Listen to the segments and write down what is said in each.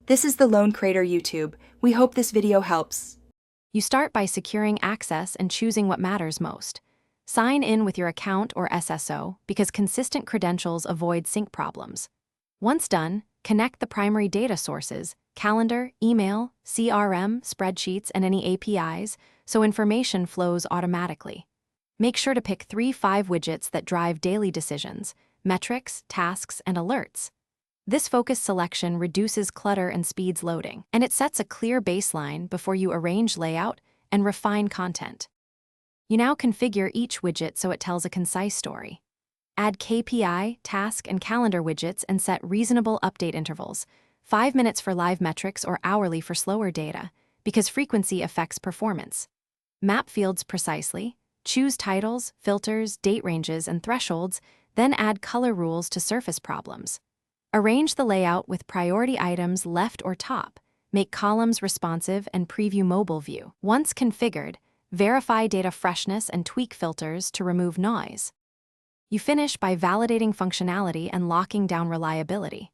This is the Lone Crater YouTube. We hope this video helps. You start by securing access and choosing what matters most. Sign in with your account or SSO because consistent credentials avoid sync problems. Once done, connect the primary data sources, calendar, email, CRM, spreadsheets, and any APIs, so information flows automatically. Make sure to pick 3-5 widgets that drive daily decisions, metrics, tasks, and alerts. This focused selection reduces clutter and speeds loading, and it sets a clear baseline before you arrange layout and refine content. You now configure each widget so it tells a concise story. Add KPI, task, and calendar widgets and set reasonable update intervals, 5 minutes for live metrics or hourly for slower data, because frequency affects performance. Map fields precisely, choose titles, filters, date ranges, and thresholds, then add color rules to surface problems. Arrange the layout with priority items left or top, make columns responsive, and preview mobile view. Once configured, verify data freshness and tweak filters to remove noise. You finish by validating functionality and locking down reliability.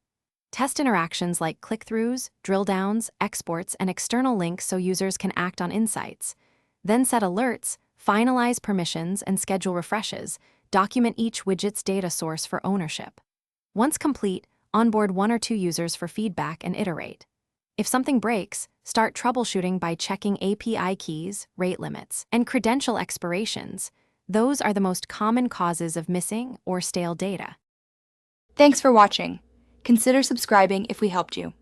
Test interactions like click-throughs, drill-downs, exports, and external links so users can act on insights. Then set alerts, finalize permissions, and schedule refreshes. Document each widget's data source for ownership. Once complete, onboard 1 or 2 users for feedback and iterate. If something breaks, start troubleshooting by checking API keys, rate limits, and credential expirations. Those are the most common causes of missing or stale data. Thanks for watching. Consider subscribing if we helped you.